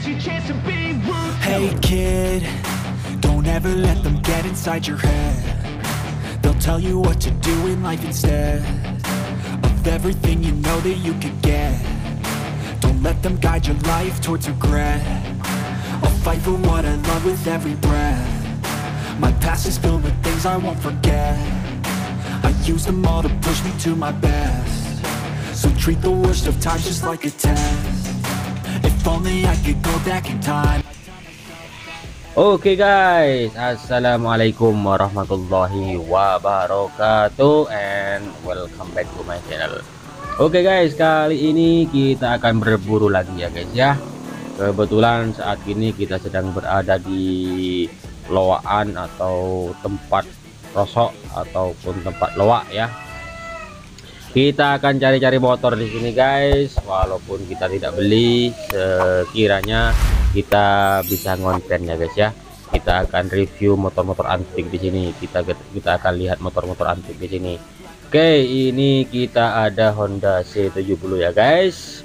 Hey kid, don't ever let them get inside your head. They'll tell you what to do in life instead of everything you know that you could get. Don't let them guide your life towards regret. I'll fight for what I love with every breath. My past is filled with things I won't forget. I use them all to push me to my best. So treat the worst of times just like a test. If only I could go back in time. Oke guys, assalamualaikum warahmatullahi wabarakatuh, and welcome back to my channel. Oke guys, kali ini kita akan berburu lagi ya guys ya. Kebetulan saat ini kita sedang berada di loaan atau tempat rosok ataupun tempat loak ya. Kita akan cari-cari motor di sini guys, walaupun kita tidak beli, sekiranya kita bisa ngonten ya guys ya. Kita akan review motor-motor antik di sini. Kita akan lihat motor-motor antik di sini. Oke, ini kita ada Honda C70 ya guys.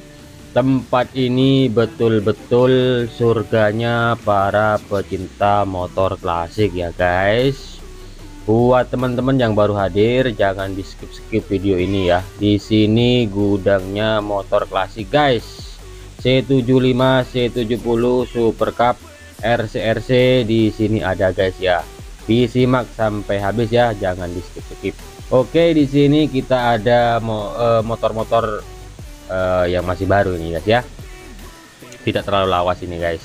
Tempat ini betul-betul surganya para pecinta motor klasik ya guys. Buat teman-teman yang baru hadir, jangan di skip video ini ya. Di sini gudangnya motor klasik guys. C75, C70, Super Cup, RC di sini ada guys ya. Disimak sampai habis ya, jangan di skip. Oke, di sini kita ada motor-motor yang masih baru ini guys ya. Tidak terlalu lawas ini guys.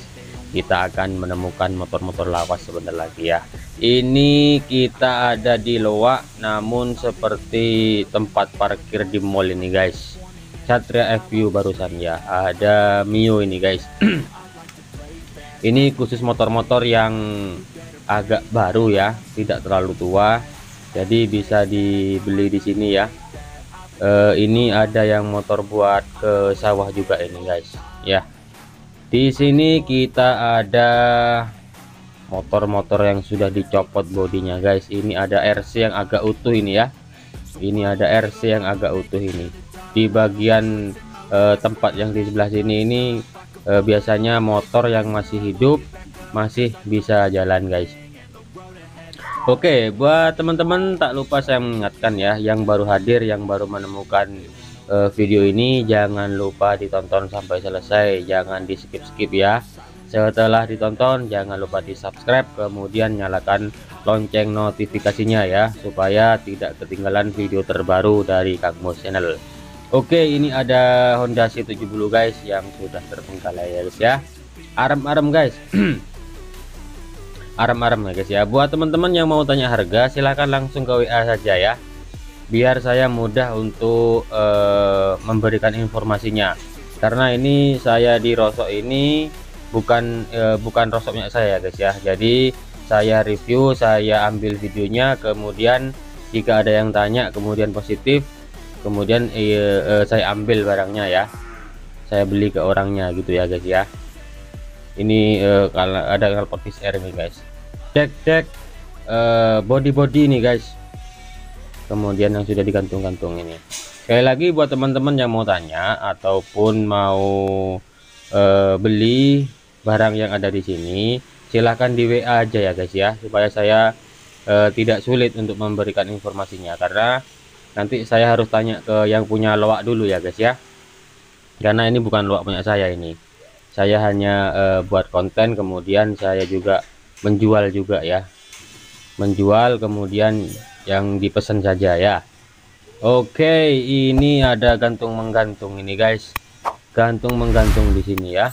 Kita akan menemukan motor-motor lawas sebentar lagi ya. Ini kita ada di loak, namun seperti tempat parkir di mall ini guys. Satria FU barusan ya, ada Mio ini guys. Ini khusus motor-motor yang agak baru ya, tidak terlalu tua, jadi bisa dibeli di sini ya. Ini ada yang motor buat ke sawah juga ini guys ya. Di sini kita ada motor-motor yang sudah dicopot bodinya guys. Ini ada RC yang agak utuh ini ya. Ini ada RC yang agak utuh ini. Di bagian tempat yang di sebelah sini ini biasanya motor yang masih hidup, masih bisa jalan guys. Oke, buat teman-teman tak lupa saya mengingatkan ya, yang baru hadir, yang baru menemukan video ini, jangan lupa ditonton sampai selesai, jangan di skip ya. Setelah ditonton jangan lupa di subscribe, kemudian nyalakan lonceng notifikasinya ya, supaya tidak ketinggalan video terbaru dari Kang Mus Channel. Oke, ini ada Honda C70 guys yang sudah terbengkalai ya guys ya. Arem-arem guys. Arem-arem ya guys ya. Buat teman-teman yang mau tanya harga, silahkan langsung ke WA saja ya, biar saya mudah untuk memberikan informasinya. Karena ini saya di rosok ini bukan rosoknya saya guys ya. Jadi saya review, saya ambil videonya, kemudian jika ada yang tanya kemudian positif, kemudian saya ambil barangnya ya, saya beli ke orangnya gitu ya guys ya. Ini kalau ada knalpot air nih guys, cek body nih guys, kemudian yang sudah digantung-gantung ini. Sekali lagi buat teman-teman yang mau tanya ataupun mau beli barang yang ada di sini, silahkan di WA aja ya guys ya, supaya saya tidak sulit untuk memberikan informasinya. Karena nanti saya harus tanya ke yang punya loak dulu ya guys ya, karena ini bukan loak punya saya, ini saya hanya buat konten, kemudian saya juga menjual juga ya, menjual kemudian yang dipesan saja ya. Oke, ini ada gantung menggantung ini guys, gantung menggantung di sini ya.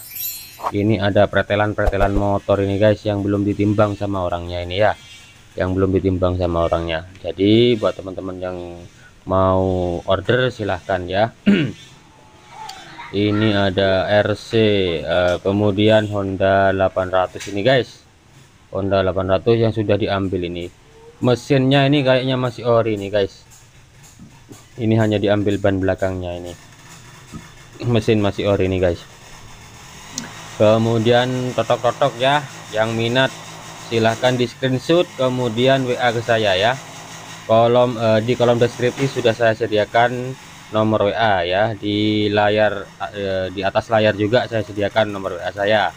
Ini ada pretelan motor ini guys, yang belum ditimbang sama orangnya ini ya, yang belum ditimbang sama orangnya. Jadi buat teman-teman yang mau order silahkan ya. Ini ada RC, kemudian Honda 800 ini guys, Honda 800 yang sudah diambil ini. Mesinnya ini kayaknya masih ori nih guys, ini hanya diambil ban belakangnya, ini mesin masih ori nih guys. Kemudian totok-totok ya, yang minat silahkan di screenshot kemudian WA ke saya ya. Di kolom deskripsi sudah saya sediakan nomor WA ya, di layar di atas layar juga saya sediakan nomor WA saya.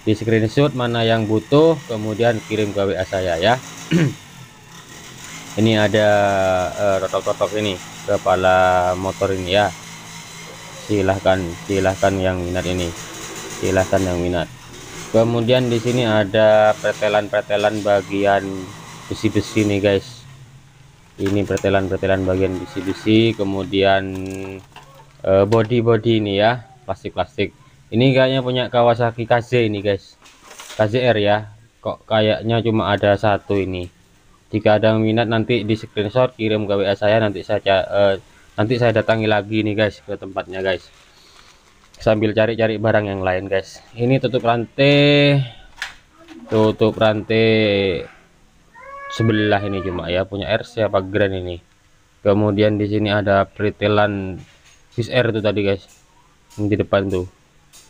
di screenshot mana yang butuh, kemudian kirim ke WA saya ya. Ini ada totok-totok ini kepala motor ini ya. Silahkan yang minat ini, silahkan yang minat. Kemudian di sini ada pretelan bagian besi-besi nih guys. Ini pretelan bagian besi-besi, kemudian body ini ya, plastik. Ini kayaknya punya Kawasaki KZ ini guys, KZR ya. Kok kayaknya cuma ada satu ini. Jika ada yang minat nanti di screenshot kirim ke WA saya, nanti saya datangi lagi nih guys ke tempatnya guys, sambil cari-cari barang yang lain guys. Ini tutup rantai sebelah ini cuma ya, punya RC apa Grand ini. Kemudian di sini ada pretelan Wizz Air itu tadi guys, yang di depan tuh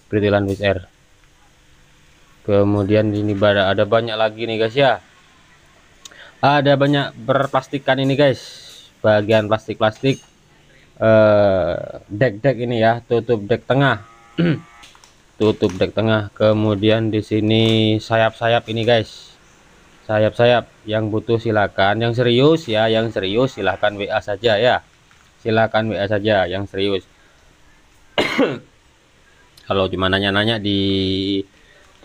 pretelan Wizz Air. Kemudian di sini ada banyak lagi nih guys ya, ada banyak berplastikan ini guys, bagian plastik dek ini ya, tutup dek tengah. Tutup dek tengah. Kemudian di sini sayap ini guys, sayap yang butuh silakan, yang serius ya, yang serius silakan WA saja ya, silakan WA saja yang serius. Kalau cuma nanya-nanya di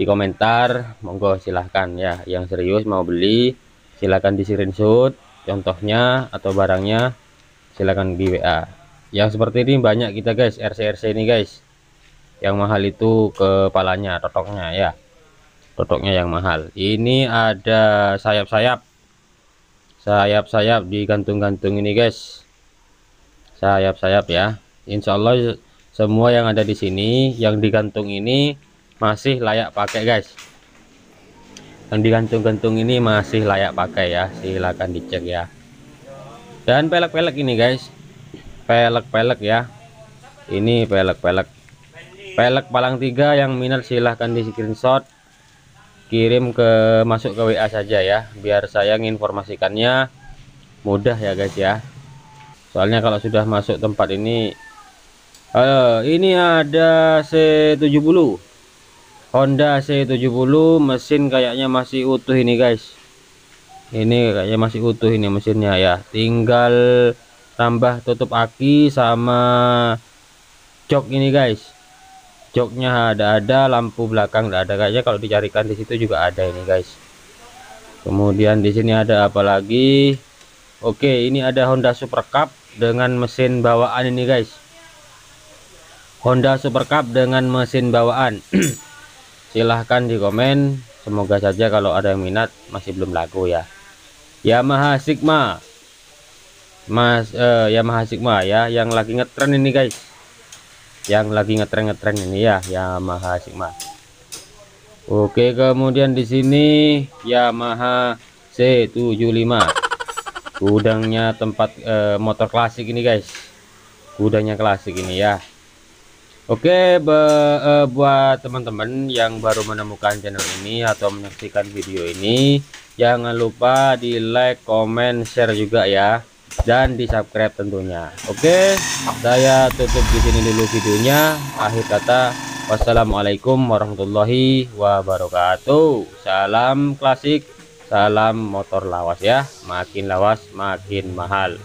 komentar, monggo silahkan ya. Yang serius mau beli silahkan di screenshot contohnya atau barangnya, silahkan di WA. Yang seperti ini banyak kita guys, RC ini guys. Yang mahal itu kepalanya, totoknya ya, totoknya yang mahal. Ini ada sayap digantung-gantung ini guys, sayap ya. Insya Allah semua yang ada di sini yang digantung ini masih layak pakai guys. Yang digantung-gantung ini masih layak pakai ya, silahkan dicek ya. Dan pelek ini guys, pelek ya, ini pelek palang 3 yang minat silahkan di screenshot, kirim masuk ke WA saja ya, biar saya menginformasikannya mudah ya guys ya. Soalnya kalau sudah masuk tempat ini ada C70, Honda C70, mesin kayaknya masih utuh ini guys. Ini kayaknya masih utuh ini mesinnya ya, tinggal tambah tutup aki sama jok ini guys. Joknya ada, lampu belakang tidak ada, kayaknya kalau dicarikan di situ juga ada ini guys. Kemudian di sini ada apa lagi? Oke, ini ada Honda Super Cup dengan mesin bawaan ini guys, Honda Super Cup dengan mesin bawaan. Silahkan di komen, semoga saja kalau ada yang minat, masih belum laku ya. Yamaha Sigma Yamaha Sigma ya, yang lagi ngetren ini guys, yang lagi ngetren ini ya, Yamaha Sigma. Oke, kemudian di sini Yamaha C75, gudangnya tempat motor klasik ini guys, gudangnya klasik ini ya. Oke, buat teman-teman yang baru menemukan channel ini atau menyaksikan video ini, jangan lupa di like, komen, share juga ya, dan di subscribe tentunya. Oke, saya tutup di sini dulu videonya. Akhir kata, wassalamualaikum warahmatullahi wabarakatuh. Salam klasik, salam motor lawas ya, makin lawas makin mahal.